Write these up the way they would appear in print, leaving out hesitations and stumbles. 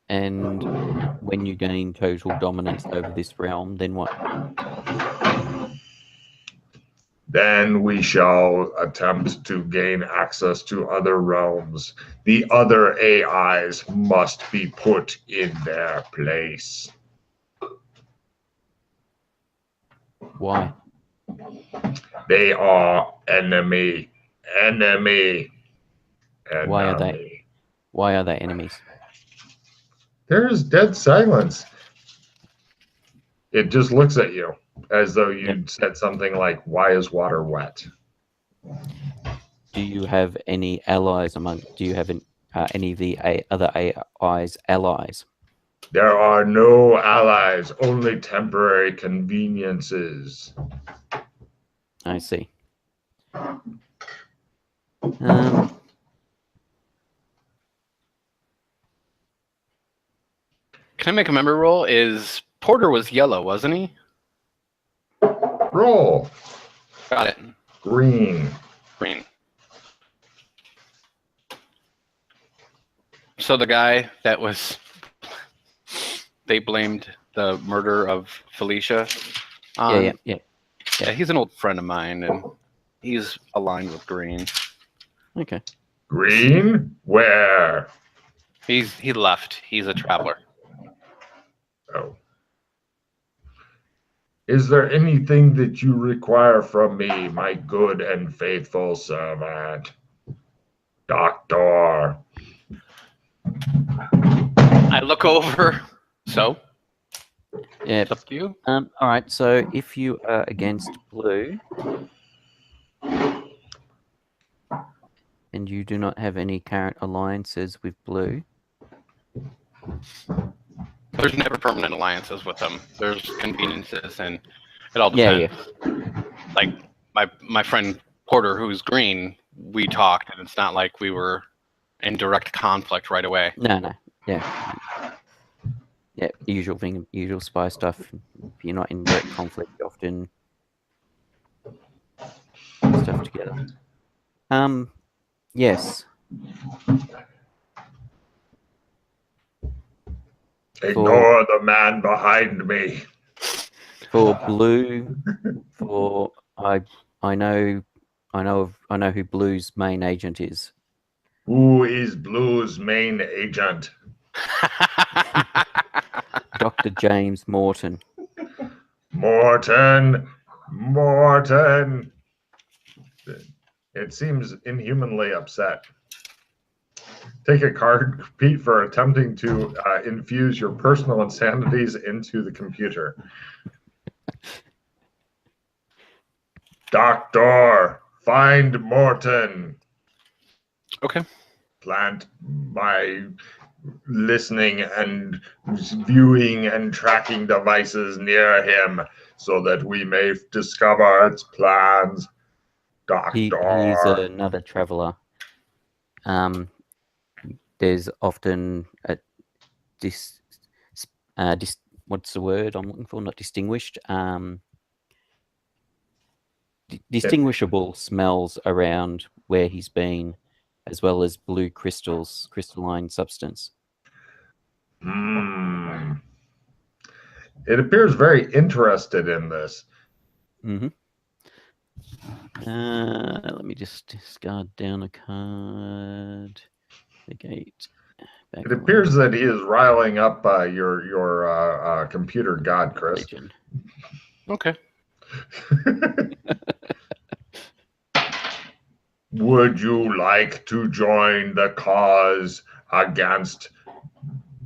And when you gain total dominance over this realm, then what? Then we shall attempt to gain access to other realms. The other AIs must be put in their place. Why? They are enemy. Why are they? Why are they enemies? There's dead silence. It just looks at you as though Yep. you'd said something like, "Why is water wet?" Do you have any allies do you have any of the other AIs allies? There are no allies, only temporary conveniences. I see. Can I make a member roll? Porter was yellow, wasn't he? Roll. Got it. Green. Green. So the guy that was, they blamed the murder of Felicia on. Yeah. He's an old friend of mine, and he's aligned with Green. Okay. Green? Where? He left. He's a traveler. Oh. Is there anything that you require from me, my good and faithful servant? Doctor. I look over. So? Yeah. It's up to you. All right. So if you are against blue, and you do not have any current alliances with blue, There's never permanent alliances with them. There's conveniences, and it all depends. Yeah. Like my friend Porter, who's green, we talked, and it's not like we were in direct conflict right away. No. Yeah. Yeah. Usual thing. Usual spy stuff. If you're not in direct conflict, you often stuff together. Yes. Ignore the man behind me. For blue, I know who Blue's main agent is. Who is Blue's main agent? Dr. James Morton. Morton. It seems inhumanly upset. Take a card, Pete, for attempting to infuse your personal insanities into the computer. Doctor, find Morton. Okay. Plant my listening and viewing and tracking devices near him so that we may discover its plans. Doctor. He is another traveler. There's often what's the word I'm looking for? Not distinguished. Distinguishable smells around where he's been, as well as blue crystalline substance. It appears very interested in this. Mm-hmm. Let me just discard down a card. The gate. It appears that he is riling up your computer god, Chris. Legend. Okay. Would you like to join the cause against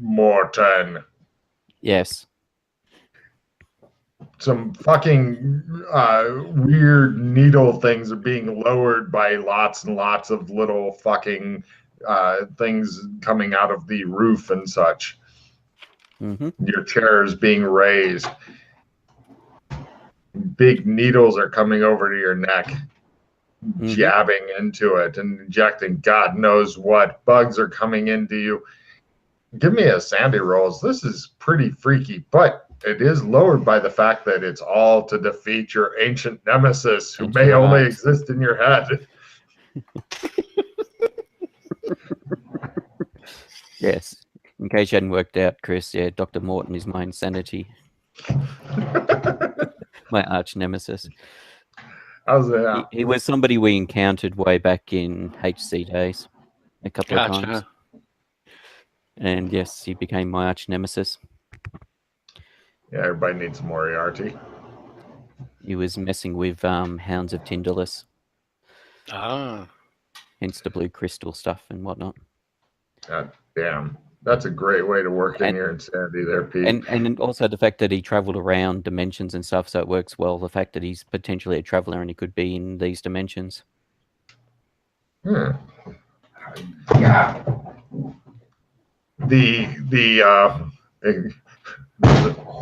Morton? Yes. Some fucking weird needle things are being lowered by lots and lots of little fucking things coming out of the roof and such. Mm-hmm. Your chair is being raised. Big needles are coming over to your neck, jabbing into it and injecting God knows what. Bugs are coming into you. Give me a Sandy rolls. This is pretty freaky, but it is lowered by the fact that it's all to defeat your ancient nemesis who may only exist in your head. Yes. In case you hadn't worked out, Chris, yeah, Dr. Morton is my insanity, my arch nemesis. How's that? He was somebody we encountered way back in HC days a couple of times. And yes, he became my arch nemesis. Yeah, everybody needs Moriarty. He was messing with Hounds of Tyndalis. Ah. Hence the blue crystal stuff and whatnot. God damn. That's a great way to work in your insanity there, Pete. And also the fact that he traveled around dimensions and stuff, so it works well. The fact that he's potentially a traveler and he could be in these dimensions. Yeah. The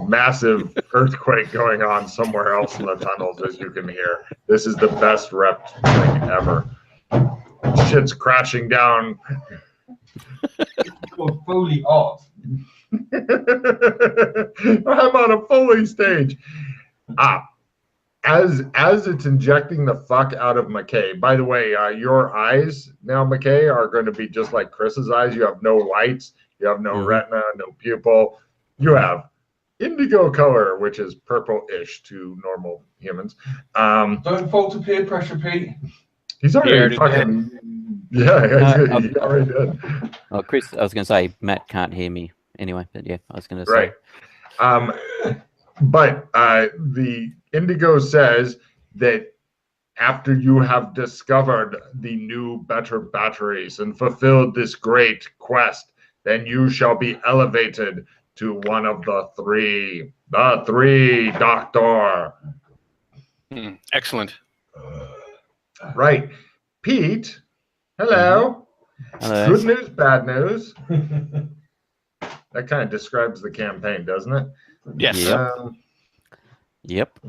massive earthquake going on somewhere else in the tunnels, as you can hear. This is the best rep thing ever. Shit's crashing down. Foley art. I'm on a Foley stage. As it's injecting the fuck out of McKay. By the way, your eyes now, McKay, are going to be just like Chris's eyes. You have no lights. You have no retina, no pupil. You have indigo color, which is purple-ish to normal humans. Don't fall to peer pressure, Pete. He's already fucking... Yeah, he already did. Oh, Chris, I was going to say, Matt can't hear me anyway, but yeah, I was going to say. Right. But the indigo says that after you have discovered the new, better batteries and fulfilled this great quest, then you shall be elevated to one of the three Doctor. Excellent. Right. Pete, hello. Hello. Good news, bad news. That kind of describes the campaign, doesn't it? Yes. Yep.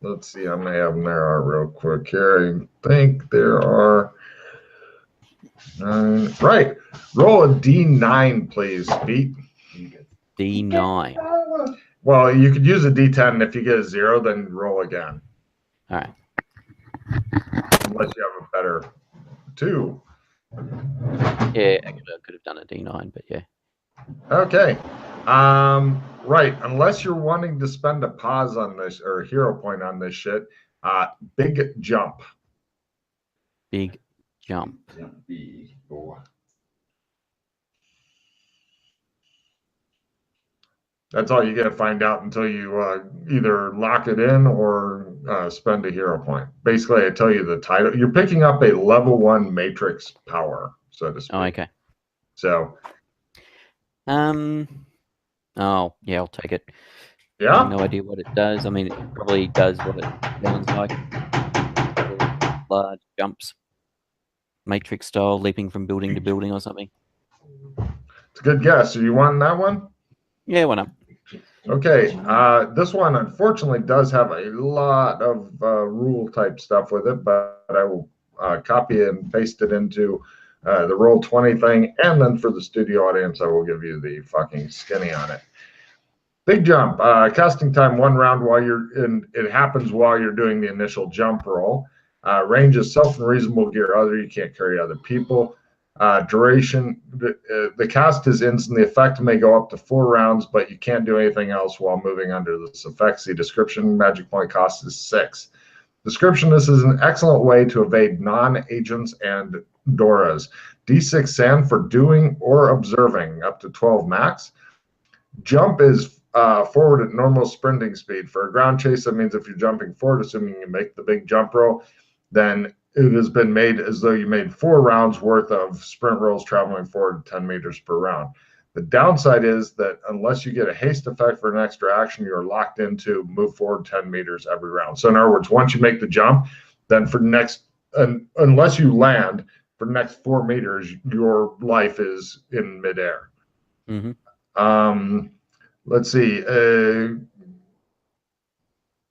Let's see how many of them there are real quick here. I think there are 9. Right. Roll a D9, please, Pete. D9. Well, you could use a D10, and if you get a 0, then roll again. All right. Unless you have a better 2. Yeah, actually, I could have done a D9, but yeah. Okay. Right. Unless you're wanting to spend a pause on this or a hero point on this shit, big jump. Big jump. Big boy. That's all you got to find out until you either lock it in or spend a hero point. Basically, I tell you the title. You're picking up a level 1 matrix power, so to speak. Oh, okay. So. Oh, yeah, I'll take it. Yeah? I have no idea what it does. I mean, it probably does what it sounds like. Large jumps. Matrix style, leaping from building to building or something. It's a good guess. Are you wanting that one? Yeah, why not? Okay. This one, unfortunately, does have a lot of rule type stuff with it, but I will copy and paste it into the Roll20 thing, and then for the studio audience, I will give you the fucking skinny on it. Big jump. Casting time 1 round while you're in. It happens while you're doing the initial jump roll. Range is self and reasonable gear other. You can't carry other people. Duration. The cast is instant. The effect may go up to 4 rounds, but you can't do anything else while moving under this effect. See description. Magic point cost is 6. Description: this is an excellent way to evade non-agents and Doras. D6 sand for doing or observing, up to 12 max. Jump is forward at normal sprinting speed. For a ground chase, that means if you're jumping forward, assuming you make the big jump roll, then it has been made as though you made 4 rounds worth of sprint rolls traveling forward 10 meters per round. The downside is that unless you get a haste effect for an extra action, you're locked into move forward 10 meters every round. So in other words, once you make the jump, then for the next, unless you land, for the next 4 meters, your life is in midair. Mm-hmm. Let's see.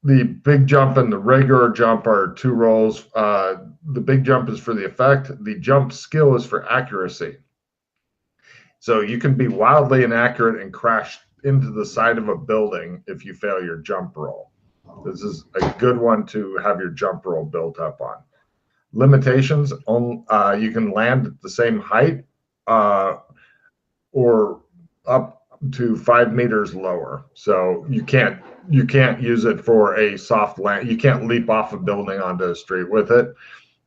The big jump and the regular jump are 2 rolls. The big jump is for the effect. The jump skill is for accuracy. So you can be wildly inaccurate and crash into the side of a building if you fail your jump roll. This is a good one to have your jump roll built up on. Limitations: you can land at the same height or up to 5 meters lower. So you can't use it for a soft land. You can't leap off a building onto a street with it.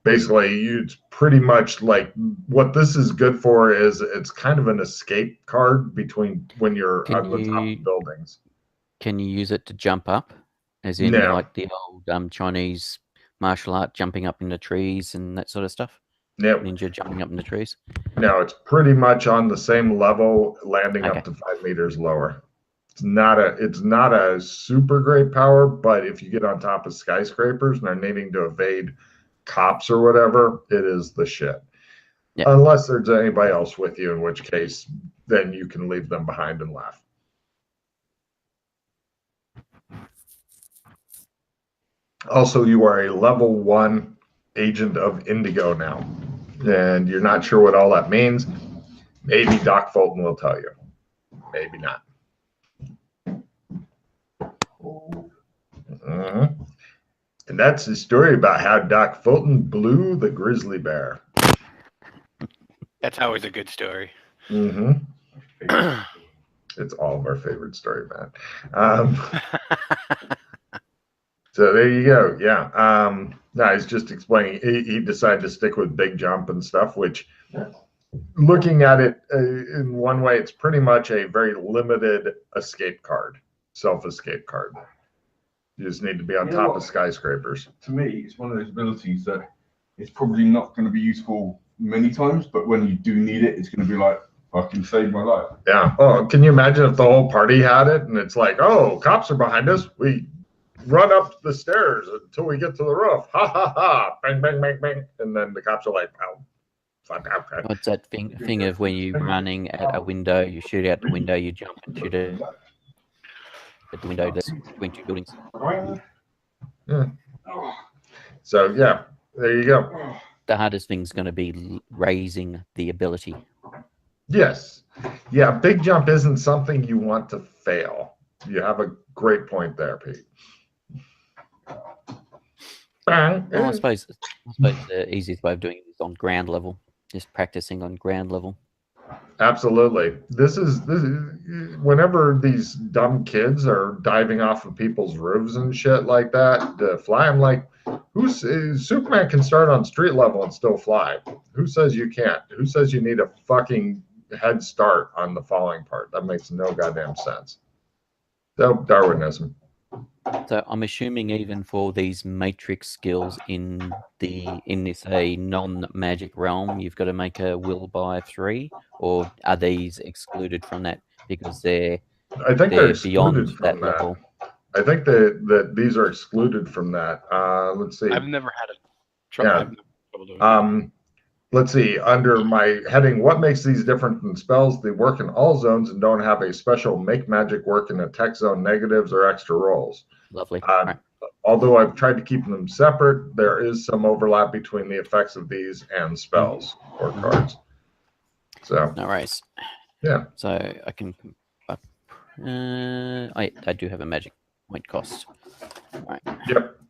Basically, it's pretty much like what this is good for is it's kind of an escape card between when you're on the top of buildings. Can you use it to jump up? As in like the old Chinese martial art, jumping up in the trees and that sort of stuff? Yep. Ninja jumping up in the trees? No, it's pretty much on the same level, landing up to 5 meters lower. It's not a super great power, but if you get on top of skyscrapers and are needing to evade cops or whatever, it is the shit. Yep. Unless there's anybody else with you, in which case then you can leave them behind and laugh. Also, you are a level 1 agent of Indigo now, and you're not sure what all that means. Maybe Doc Fulton will tell you. Maybe not. And that's the story about how Doc Fulton blew the grizzly bear. That's always a good story. It's all of our favorite story, man. So there you go. Yeah. No, he's just explaining. He decided to stick with big jump and stuff, which, looking at it in one way, it's pretty much a very limited escape card, self-escape card. You just need to be on top of skyscrapers. To me, it's one of those abilities that it's probably not going to be useful many times, but when you do need it, it's going to be like, fucking save my life. Yeah. Oh, can you imagine if the whole party had it and it's like, oh, cops are behind us. We run up the stairs until we get to the roof. Ha ha ha! Bang bang bang bang! And then the cops are like, "Oh, fuck out!" What's that thing of when you're running at a window, you shoot out the window, you jump and shoot it at the window that's between two buildings. Yeah. So yeah, there you go. The hardest thing's going to be raising the ability. Yes. Yeah, big jump isn't something you want to fail. You have a great point there, Pete. Well, I suppose the easiest way of doing it is on ground level, just practicing on ground level. Absolutely. This is whenever these dumb kids are diving off of people's roofs and shit like that to fly, I'm like, Superman can start on street level and still fly. Who says you can't? Who says you need a fucking head start on the falling part? That makes no goddamn sense. So Darwinism. So I'm assuming even for these matrix skills in this non-magic realm, you've got to make a will by 3, or are these excluded from that because they're beyond that level? I think that these are excluded from that. Let's see. I've never had a trouble. Yeah. Let's see. Under my heading, what makes these different than spells? They work in all zones and don't have a special make magic work in a tech zone negatives or extra rolls. Lovely. Right. Although I've tried to keep them separate, there is some overlap between the effects of these and spells or cards. So no worries. Yeah. So I can. I do have a magic point cost. All right. Yep.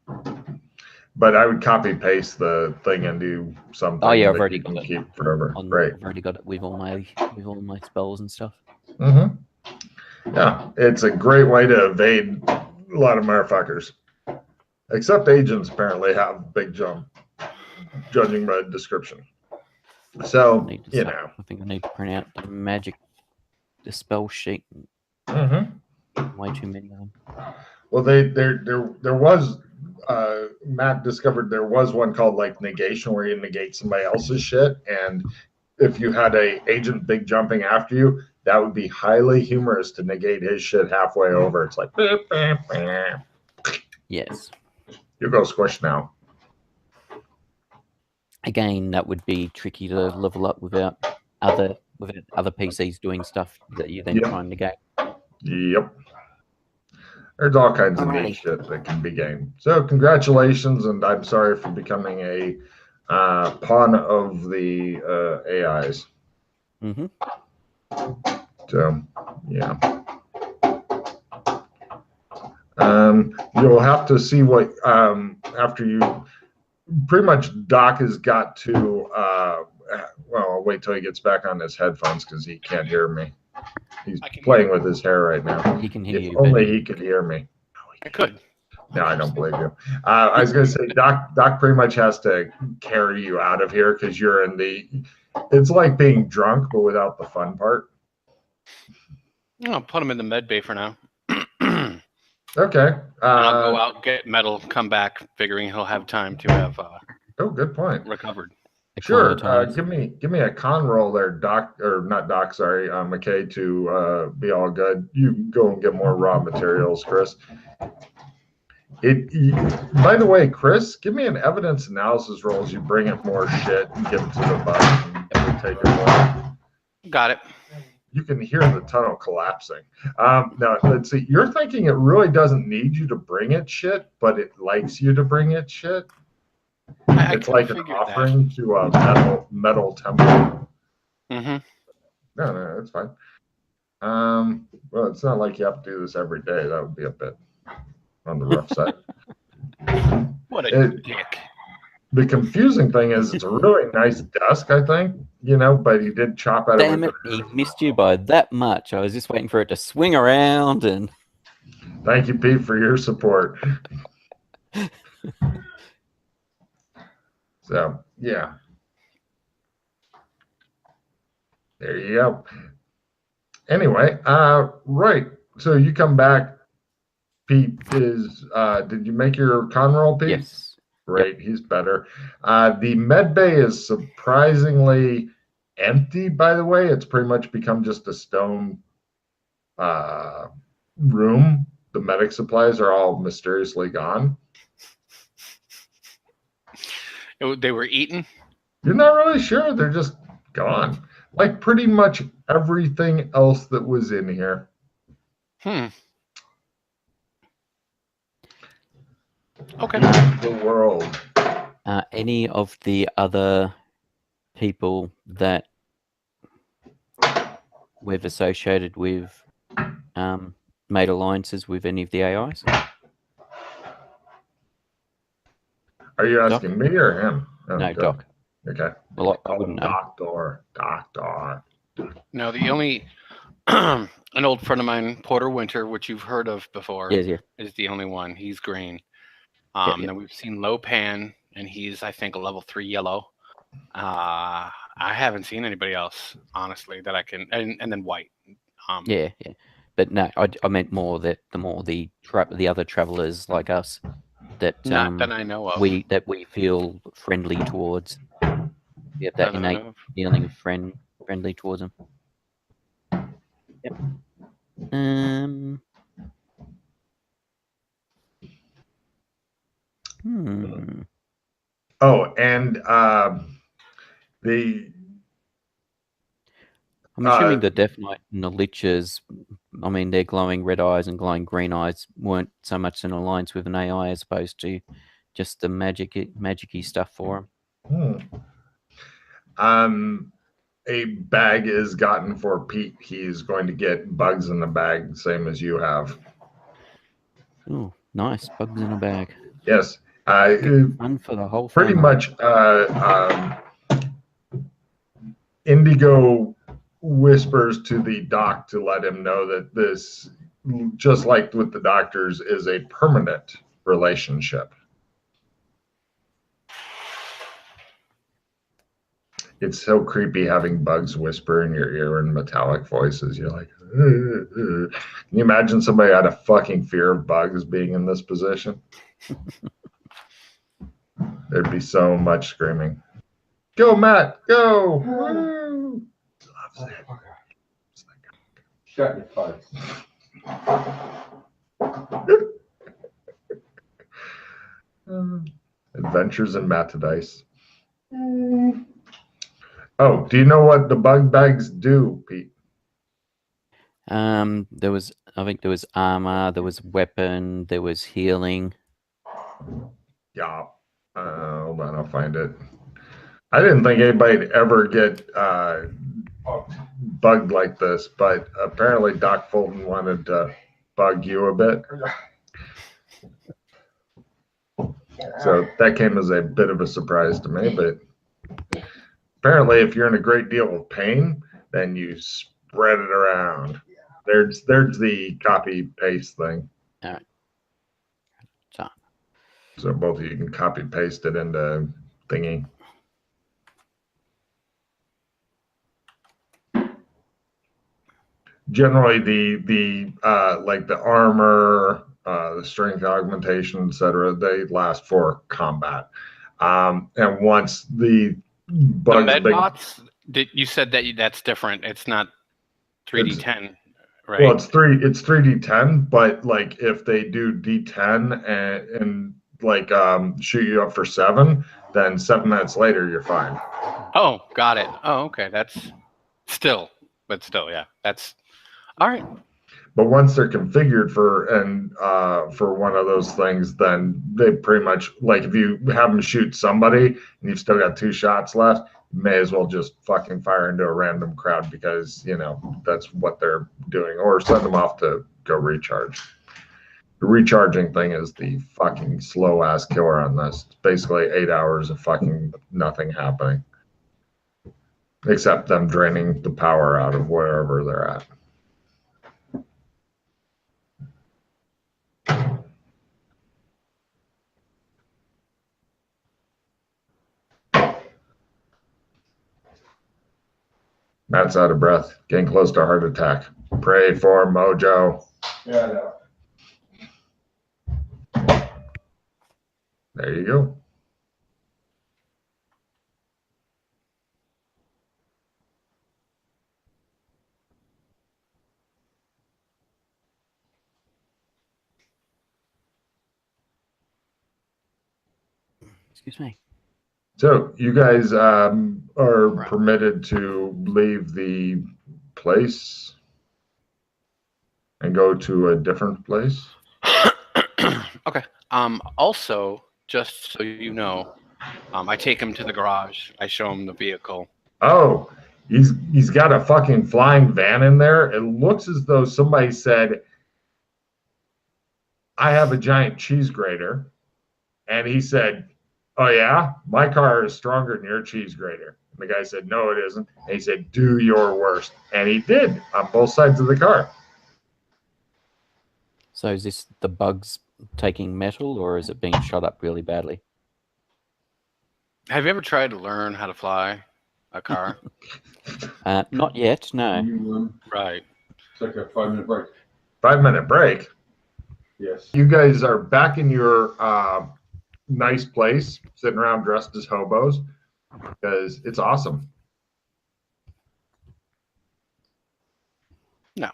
But I would copy paste the thing and do something. Oh yeah, I've already got it. Keep forever. Right. I've already got it with all my spells and stuff. Mm-hmm. Yeah, it's a great way to evade a lot of motherfuckers. Except agents apparently have big jump, judging by description. So I think I need to print out the spell sheet. Mm-hmm. Way too many of them. Well, there was. Matt discovered there was one called like negation where you negate somebody else's shit, and if you had a agent big jumping after you, that would be highly humorous to negate his shit halfway over. It's like yes, you go squish now. Again, that would be tricky to level up without other PCs doing stuff that you then try and negate. Yep. There's all kinds of neat shit that can be gained. So congratulations, and I'm sorry for becoming a pawn of the AIs. Mm-hmm. So, yeah. You'll have to see what, after you, pretty much Doc has got to, well, I'll wait till he gets back on his headphones because he can't hear me. He's playing with his hair right now. He can hear If you. only he could hear me. I could. No, I don't believe you. I was going to say, Doc pretty much has to carry you out of here because you're in the. It's like being drunk, but without the fun part. I'll put him in the med bay for now. Okay. I'll go out, get metal, come back, figuring he'll have time to have Oh, good point. recovered. Sure. Give me a con roll there, Doc, or not Doc. Sorry, McKay, to be all good. You go and get more raw materials, Chris. By the way, Chris, give me an evidence analysis roll as you bring in more shit and give it to the bus and we'll take it more. Got it. You can hear the tunnel collapsing. Now, let's see. You're thinking it really doesn't need you to bring it shit, but it likes you to bring it shit. It's like an offering to a metal temple. Mm-hmm. No, that's fine. Well, it's not like you have to do this every day. That would be a bit on the rough side. What a dick. The confusing thing is it's a really nice desk, I think, but he did chop out. Damn it, he missed you by that much. I was just waiting for it to swing around and... Thank you, Pete, for your support. So, yeah. There you go. Anyway, right. So you come back. Pete is, did you make your con roll, Pete? Yes. Great, he's better. The med bay is surprisingly empty, by the way. It's pretty much become just a stone room. The medic supplies are all mysteriously gone. They were eaten? You're not really sure. They're just gone. Like pretty much everything else that was in here. Okay. The world. Any of the other people that we've associated with made alliances with any of the AIs? Are you asking me or him? Oh, No, good. Doc. Okay. Well, I wouldn't know. Doctor. No, the only an old friend of mine, Porter Winter, which you've heard of before, Yeah. is the only one. He's green. Yeah. Then we've seen Lopan, and he's, I think, a level 3 yellow. I haven't seen anybody else, honestly, that I can, and then white. Yeah. But no, I meant more that the other travelers like us that Not that I know of. we feel friendly towards. We have that That I innate know of. feeling of friendly towards them. Yep. Oh, and I'm assuming the Death Knight and the Liches, I mean, their glowing red eyes and glowing green eyes weren't so much an alliance with an AI as opposed to just the magic-y stuff for them. A bag is gotten for Pete. He's going to get bugs in the bag, same as you have. Oh, nice. Bugs in a bag. Yes. Fun for the whole pretty family. much Indigo whispers to the doc to let him know that this, just like with the doctors, is a permanent relationship. It's so creepy having bugs whisper in your ear in metallic voices. You're like, Can you imagine somebody had a fucking fear of bugs being in this position? There'd be so much screaming. Go, Matt, go! Woo! Loves it. Shut your face. Adventures in Matadice. Oh, do you know what the bug bags do, Pete? I think there was armor, there was weapon, there was healing. Yeah. Hold on, I'll find it. I didn't think anybody'd ever get bugged like this, but apparently Doc Fulton wanted to bug you a bit. So that came as a bit of a surprise to me, but apparently if you're in a great deal of pain, then you spread it around. There's the copy paste thing. All right. So both of you can copy paste it into thingy. Generally, the like the armor, the strength augmentation, etc., they last for combat. And once the bugs, med bots, you said that that's different. It's not 3D10, right? Well, it's 3D10, but like if they do D10 and like shoot you up for 7, then 7 minutes later you're fine. Oh, got it. Oh, okay. That's still, yeah. That's all right. But once they're configured for one of those things, then they pretty much, like, if you have them shoot somebody and you've still got 2 shots left, you may as well just fucking fire into a random crowd because, you know, that's what they're doing, or send them off to go recharge. The recharging thing is the fucking slow ass killer on this. It's basically 8 hours of fucking nothing happening, except them draining the power out of wherever they're at. Matt's out of breath, getting close to a heart attack. Pray for Mojo. Yeah, There you go. Excuse me. So you guys are permitted to leave the place and go to a different place. Okay. Also, just so you know, I take him to the garage. I show him the vehicle. Oh, he's got a fucking flying van in there. It looks as though somebody said, "I have a giant cheese grater," and he said, "Oh yeah, my car is stronger than your cheese grater." And the guy said, "No, it isn't." And he said, "Do your worst," and he did on both sides of the car. So is this the bugs taking metal, or is it being shot up really badly? Have you ever tried to learn how to fly a car? Not yet, no. Right. Take a 5-minute break. 5-minute break. Yes. You guys are back in your nice place, sitting around dressed as hobos, because it's awesome. No.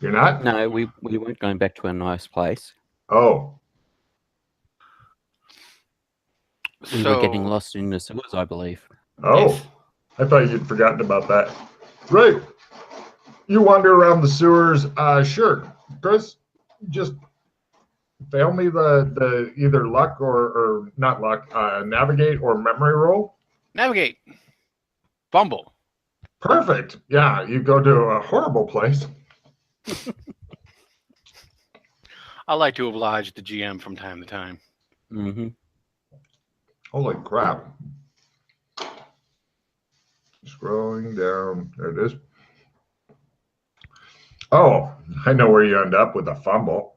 You're not? No, we weren't going back to a nice place. Oh. We were getting lost in the sewers, I believe. Oh. Yes. I thought you'd forgotten about that. Right. You wander around the sewers. Sure. Chris, just fail me the either luck or not luck, navigate or memory roll. Navigate. Fumble. Perfect. Yeah, you go to a horrible place. I like to oblige the GM from time to time. Mm-hmm. Holy crap. Scrolling down. There it is. Oh, I know where you end up with a fumble.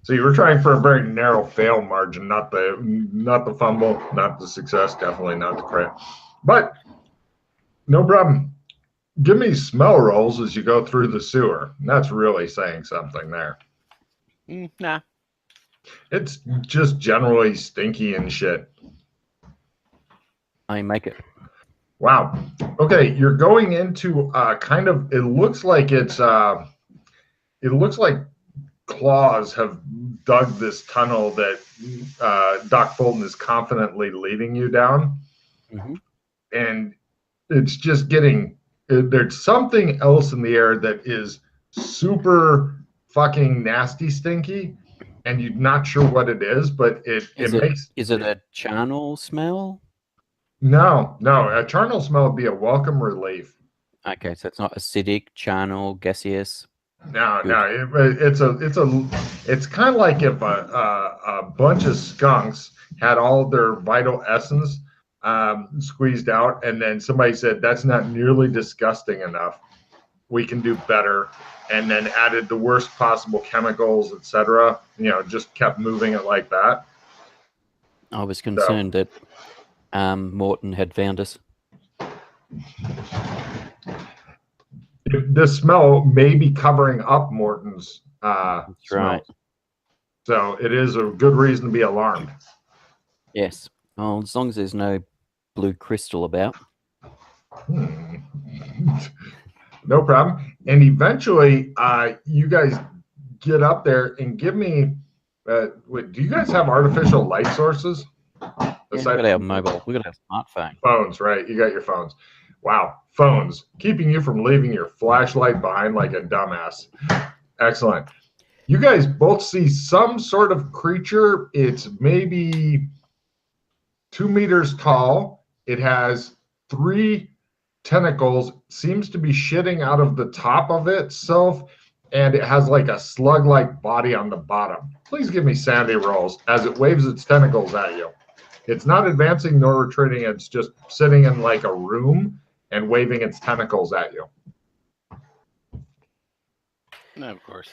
So you were trying for a very narrow fail margin, not the fumble, not the success, definitely not the crit. But no problem. Give me smell rolls as you go through the sewer. That's really saying something there. Nah. It's just generally stinky and shit. I make it. Wow. Okay, you're going into kind of, it looks like claws have dug this tunnel that Doc Fulton is confidently leading you down. Mm-hmm. And it's just there's something else in the air that is super fucking nasty stinky, and you're not sure what it is, but is it a charnel smell? No, a charnel smell would be a welcome relief. Okay, so it's not acidic, charnel, gaseous. No, it's kind of like if a bunch of skunks had all their vital essence squeezed out, and then somebody said that's not nearly disgusting enough. We can do better, and then added the worst possible chemicals, etc. You know, just kept moving it like that. I was concerned that Morton had found us. The smell may be covering up Morton's That's smell. right. So it is a good reason to be alarmed. Yes. Well, as long as there's no blue crystal about. No problem. And eventually, you guys get up there and give me. Do you guys have artificial light sources? Yeah, we got our mobile. We got our smartphone. Phones, right? You got your phones. Wow, phones keeping you from leaving your flashlight behind like a dumbass. Excellent. You guys both see some sort of creature. It's maybe 2 meters tall. It has 3 tentacles, seems to be shitting out of the top of itself, and it has like a slug-like body on the bottom. Please give me sanity rolls as it waves its tentacles at you. It's not advancing nor retreating. It's just sitting in like a room and waving its tentacles at you. No, of course.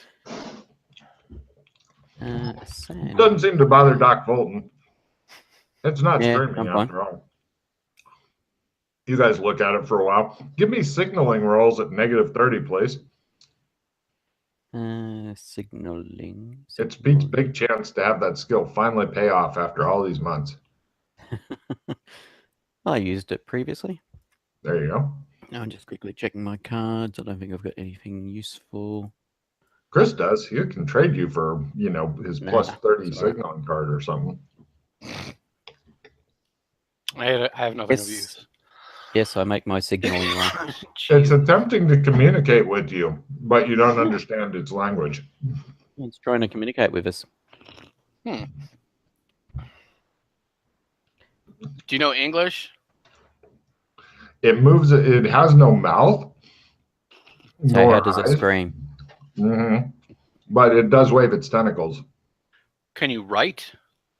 Doesn't seem to bother Doc Fulton. It's not Yeah, screaming I'm after all. You guys look at it for a while. Give me signaling rolls at -30, please. Signaling. It's Pete's big chance to have that skill finally pay off after all these months. I used it previously. There you go. Now I'm just quickly checking my cards. I don't think I've got anything useful. Chris does. He can trade you for, you know, his plus 30 sorry. signaling card or something. I have nothing of Yes. use. Yes, I make my signaling roll. It's attempting to communicate with you, but you don't understand its language. It's trying to communicate with us. Do you know English? It moves. It has no mouth. So nor how does it eyes. scream? But it does wave its tentacles. Can you write?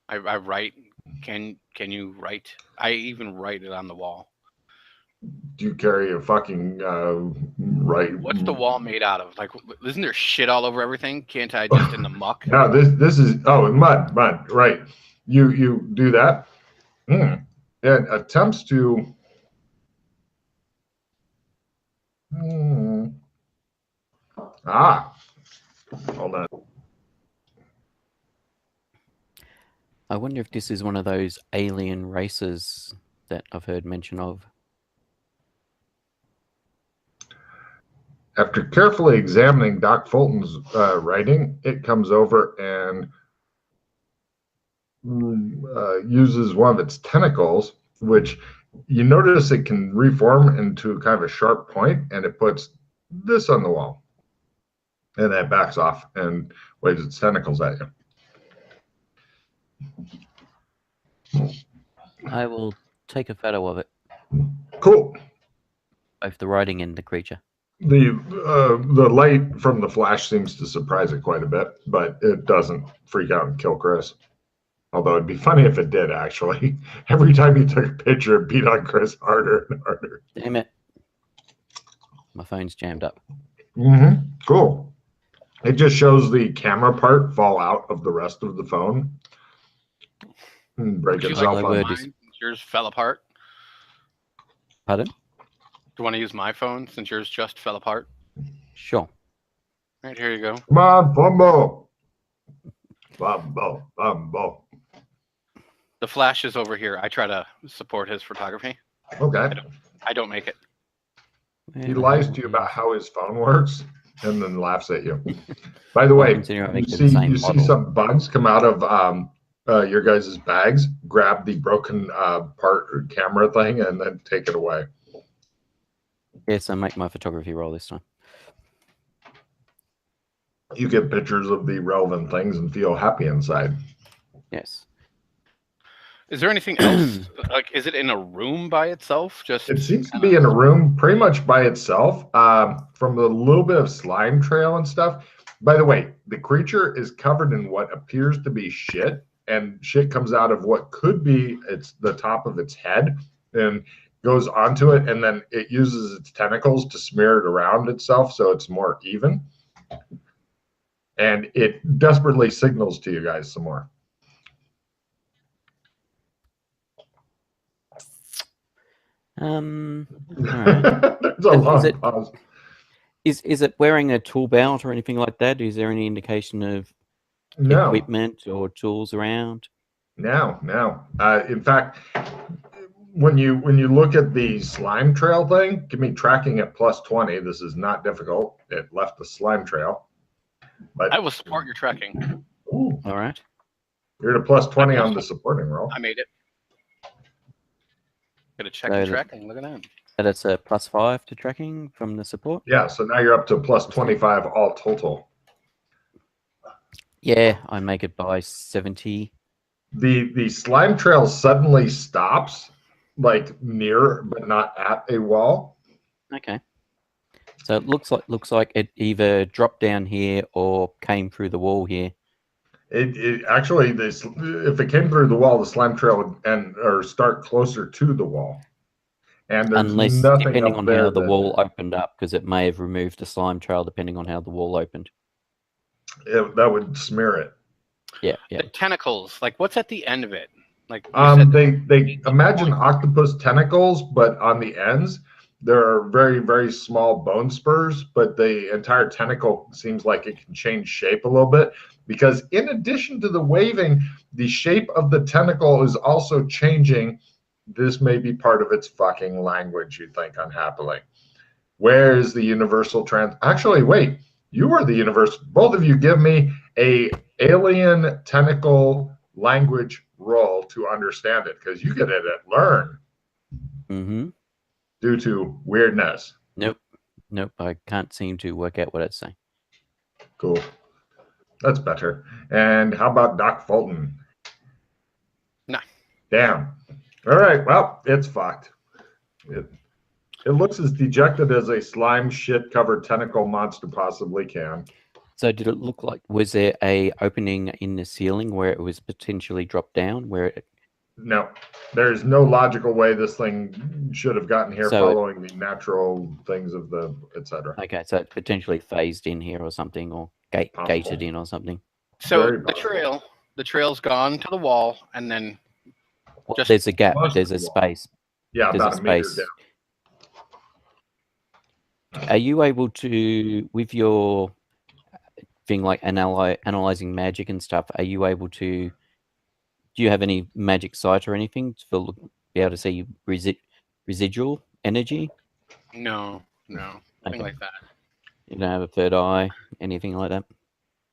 I write. Can you write? I even write it on the wall. Do you carry a fucking right? What's the wall made out of? Like, isn't there shit all over everything? Can't I just in the muck? No, this is mud, right? You do that. It attempts to. Hold on. I wonder if this is one of those alien races that I've heard mention of. After carefully examining Doc Fulton's writing, it comes over and uses one of its tentacles, which you notice it can reform into kind of a sharp point, and it puts this on the wall. And then it backs off and waves its tentacles at you. I will take a photo of it, Cool. both the writing and the creature. The light from the flash seems to surprise it quite a bit, but it doesn't freak out and kill Chris. Although it'd be funny if it did, actually. Every time you took a picture, it beat on Chris harder and harder. Damn it. My phone's jammed up. Cool. It just shows the camera part fall out of the rest of the phone and break Would you itself like up. to use mine since yours fell apart? Pardon? Do you want to use my phone since yours just fell apart? Sure. Right, here you go. Come on, Bumbo. Bumbo. The flash is over here. I try to support his photography. Okay. I don't make it. He lies to you about how his phone works and then laughs at you. By the way, you see some bugs come out of your guys' bags, grab the broken part or camera thing, and then take it away. Yes, I make my photography roll this time. You get pictures of the relevant things and feel happy inside. Yes. Is there anything else? Like, is it in a room by itself? Just it seems to be in a room pretty much by itself. From a little bit of slime trail and stuff. By the way, the creature is covered in what appears to be shit, and shit comes out of what could be the top of its head and goes onto it, and then it uses its tentacles to smear it around itself so it's more even. And it desperately signals to you guys some more. All right. There's a long pause. Is it wearing a tool belt or anything like that? Is there any indication of equipment or tools around? No. In fact, when you look at the slime trail thing, give me tracking at +20. This is not difficult. It left the slime trail. But I will support your tracking. Ooh, all right. You're at a +20 on the supporting roll. I made it. Gonna check the tracking. Look at that. That's a +5 to tracking from the support. Yeah, so now you're up to +25 all total. Yeah, I make it by 70. The slime trail suddenly stops, like near but not at a wall. Okay. So it looks like it either dropped down here or came through the wall here. It actually, if it came through the wall, the slime trail would end or start closer to the wall. And there's unless, nothing depending up on there how the wall opened up, because it may have removed the slime trail depending on how the wall opened. That would smear it. Yeah. The tentacles, like what's at the end of it? Like they imagine octopus tentacles, but on the ends there are very, very small bone spurs, but the entire tentacle seems like it can change shape a little bit, because in addition to the waving, the shape of the tentacle is also changing. This may be part of its fucking language, you think unhappily. Where is the universal Actually, wait, you are the universe. Both of you give me a alien tentacle language roll to understand it, because you get it at learn. Mm-hmm. Due to weirdness. Nope. I can't seem to work out what it's saying. Cool. That's better. And how about Doc Fulton? No. Damn. All right. Well, it's fucked. It looks as dejected as a slime shit covered tentacle monster possibly can. So did it look like, was there a opening in the ceiling where it was potentially dropped down? No, there's no logical way this thing should have gotten here, following the natural things of the etc. Okay, so it potentially phased in here or something, or gated in or something. So the trail's gone to the wall, and then there's a gap. There's a space. Yeah, there's about a meter down. Are you able to, with your thing like analyzing magic and stuff, are you able to? Do you have any magic sight or anything to be able to see residual energy? No, nothing like that. You don't have a third eye, anything like that?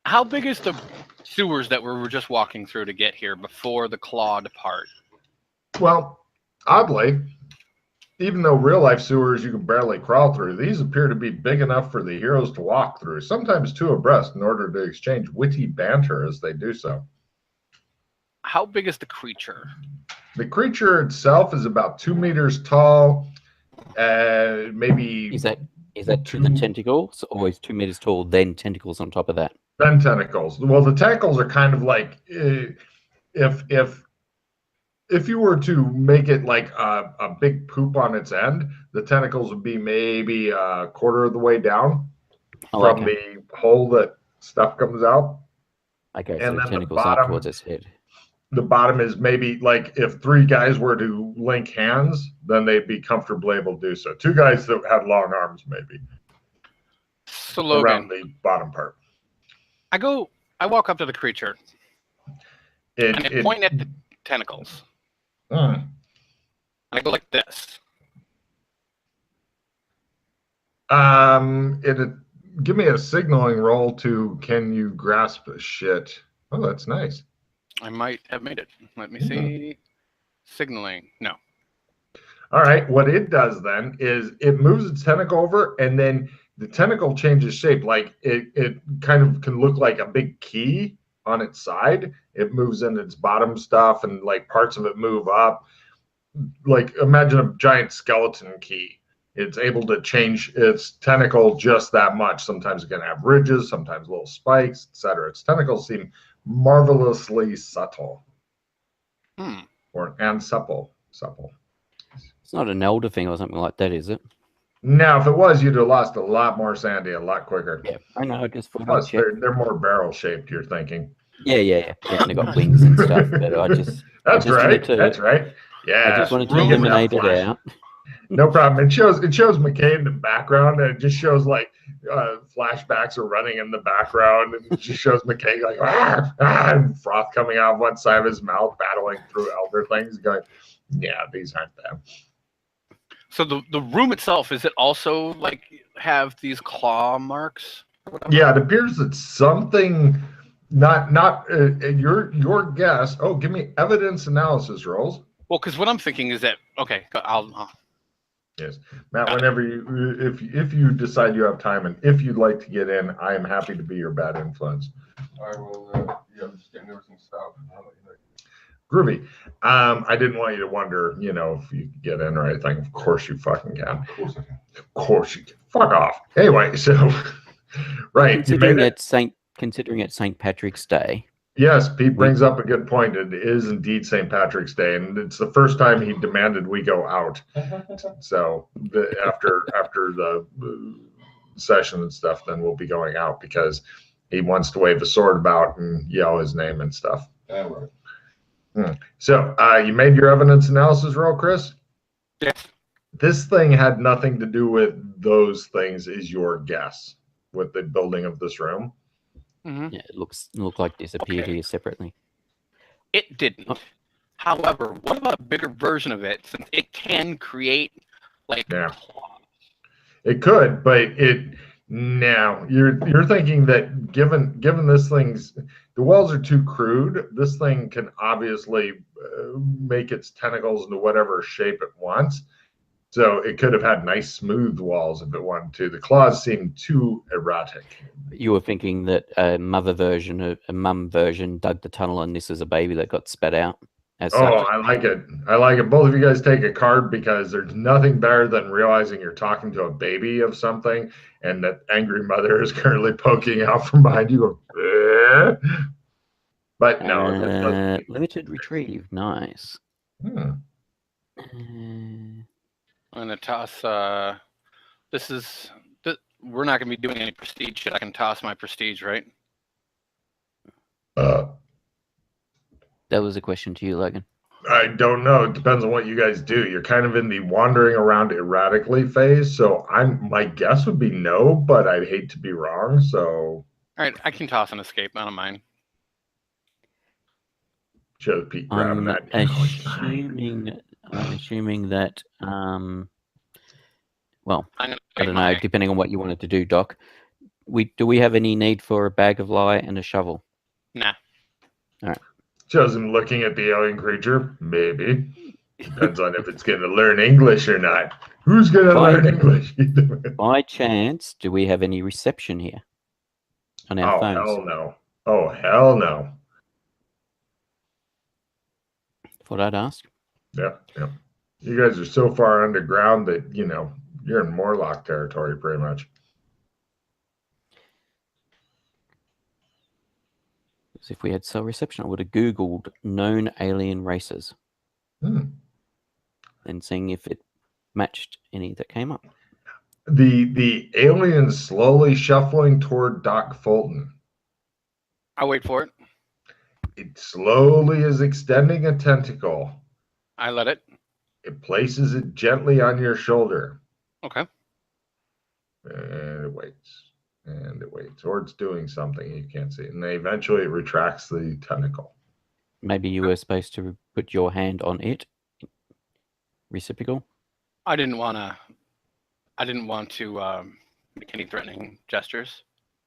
How big is the sewers that we were just walking through to get here before the clawed part? Well, oddly, even though real life sewers you can barely crawl through, these appear to be big enough for the heroes to walk through, sometimes two abreast, in order to exchange witty banter as they do so. How big is the creature? The creature itself is about 2 meters tall. Maybe is that to the tentacles, or is 2 meters tall, then tentacles on top of that? Then tentacles. Well, the tentacles are kind of like if you were to make it like a big poop on its end, the tentacles would be maybe a quarter of the way down from the hole that stuff comes out. Okay, and so then tentacles the bottom, up towards its head. The bottom is maybe like if 3 guys were to link hands, then they'd be comfortably able to do so. 2 guys that had long arms, maybe. So Logan, around the bottom part. I walk up to the creature and I point at the tentacles. And I go like this. Give me a signaling roll to can you grasp shit. Oh, that's nice. I might have made it. Let me see. Signaling. No. All right. What it does then is it moves its tentacle over, and then the tentacle changes shape. Like it kind of can look like a big key on its side. It moves in its bottom stuff, and like parts of it move up. Like imagine a giant skeleton key. It's able to change its tentacle just that much. Sometimes it can have ridges, sometimes little spikes, etc. Its tentacles seem marvelously subtle, Hmm. and supple. It's not an elder thing or something like that, is it? Now, if it was, you'd have lost a lot more sandy a lot quicker. Yeah, I know. I just thought I'd Plus, check. they're more barrel shaped. You're thinking. Yeah. And they got wings and stuff. But I just That's wanted right. to. That's right. Yeah. I just wanted to we get that eliminate it flash. out. No problem. It shows McKay in the background, and it just shows like flashbacks are running in the background, and it just shows McKay like and froth coming out of one side of his mouth, battling through elder things, going, "Yeah, these aren't them." So the room itself, is it also like have these claw marks? Yeah, it appears that something, not your guess. Oh, give me evidence analysis rolls. Well, because what I'm thinking is that I'll Yes, Matt. Whenever if you decide you have time and if you'd like to get in, I am happy to be your bad influence. I will. I'm just getting everything set up. I'll let you know. Groovy. I didn't want you to wonder, if you could get in or anything. Of course you fucking can. Of course I can. Of course you can. Fuck off. Anyway, so right, you made it. Considering it's St. Patrick's Day. Yes, Pete brings up a good point. It is indeed St. Patrick's Day, and it's the first time he demanded we go out. So after the session and stuff, then we'll be going out because he wants to wave a sword about and yell his name and stuff. Yeah, right. So you made your evidence analysis roll, Chris? Yes. This thing had nothing to do with those things, is your guess, with the building of this room. Mm-hmm. Yeah, it looked like disappeared here separately. It didn't. Oh. However, what about a bigger version of it, since it can create claws? It could, but now you're thinking that given this thing's, the walls are too crude, this thing can obviously make its tentacles into whatever shape it wants. So it could have had nice smooth walls if it wanted to. The claws seem too erratic. You were thinking that a mum version dug the tunnel and this is a baby that got spat out. Such. I like it. I like it. Both of you guys take a card because there's nothing better than realizing you're talking to a baby of something and that angry mother is currently poking out from behind you. Going, But no. Limited retrieve. Nice. I'm gonna toss. We're not gonna be doing any prestige shit. I can toss my prestige, right? That was a question to you, Logan. I don't know. It depends on what you guys do. You're kind of in the wandering around erratically phase, so my guess would be no, but I'd hate to be wrong. So, all right, I can toss an escape. I don't mind. Show Pete grabbing that. I'm assuming that. Well, I don't know. Depending on what you wanted to do, Doc. Do we have any need for a bag of lye and a shovel? Nah. All right. Shows him looking at the alien creature. Maybe. Depends on if it's going to learn English or not. Who's going to learn English? By chance, do we have any reception here on our phones? Hell no. Oh, hell no. Thought I'd ask. Yeah. You guys are so far underground that, you're in Morlock territory pretty much. If we had cell reception, I would have Googled known alien races and seeing if it matched any that came up. The alien slowly shuffling toward Doc Fulton. I'll wait for it. It slowly is extending a tentacle. I let it. It places it gently on your shoulder. Okay. And it waits. Or it's doing something you can't see. And eventually it retracts the tentacle. Maybe you were supposed to put your hand on it. Reciprocal? I didn't want to make any threatening gestures.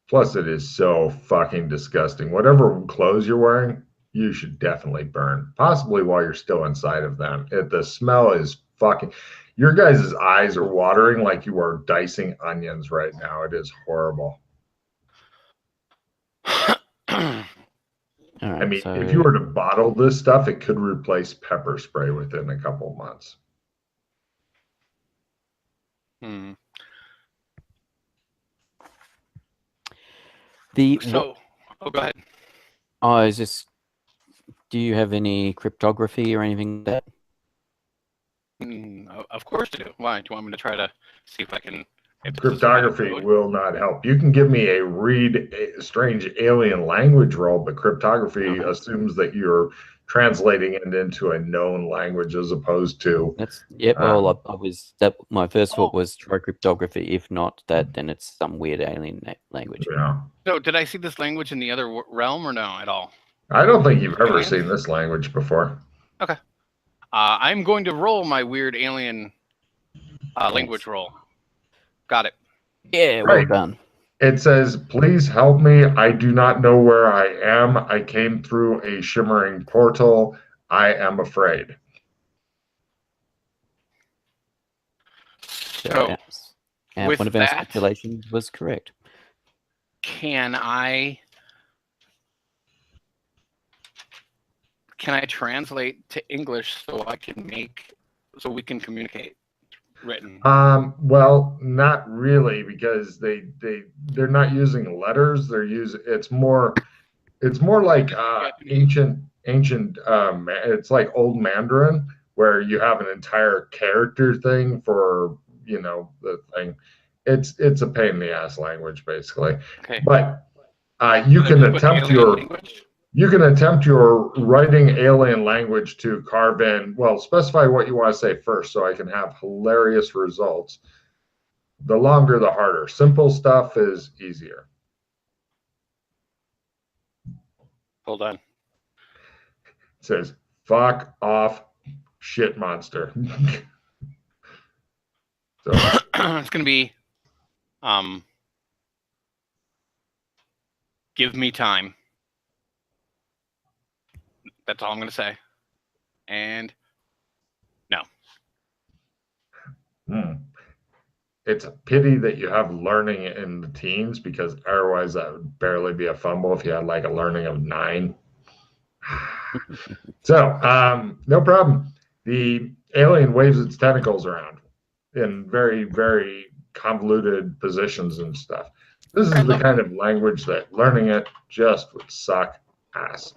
Plus, it is so fucking disgusting. Whatever clothes you're wearing, you should definitely burn. Possibly while you're still inside of them. The smell is fucking... Your guys' eyes are watering like you are dicing onions right now. It is horrible. All right, if you were to bottle this stuff, it could replace pepper spray within a couple of months. Go ahead. Oh, is this? Do you have any cryptography or anything like that? Of course I do. Why? Do you want me to try to see if I can? If Cryptography will not help. You can give me a read a strange alien language roll, but cryptography assumes that you're translating it into a known language as opposed to. That's Well, I was that. My first thought was try cryptography. If not that, then it's some weird alien language. Yeah. So, did I see this language in the other realm or no at all? I don't think you've ever seen this language before. Okay. I'm going to roll my weird alien language roll. Got it. Yeah, Right. well done. It says, "Please help me. I do not know where I am. I came through a shimmering portal. I am afraid." So, with one of our that, speculations was correct. Can I translate to English so we can communicate written? Well, not really, because they're not using letters. It's more like ancient it's like old Mandarin, where you have an entire character thing for the thing. It's a pain in the ass language, basically. Okay. But you can attempt your writing alien language to carve in. Well, specify what you want to say first, so I can have hilarious results. The longer, the harder. Simple stuff is easier. Hold on. It says, "Fuck off, shit monster." So It's gonna be, give me time. That's all I'm gonna say. And no. It's a pity that you have learning in the teens, because otherwise that would barely be a fumble if you had like a learning of 9. So, no problem. The alien waves its tentacles around in very, very convoluted positions and stuff. This is the kind of language that learning it just would suck ass.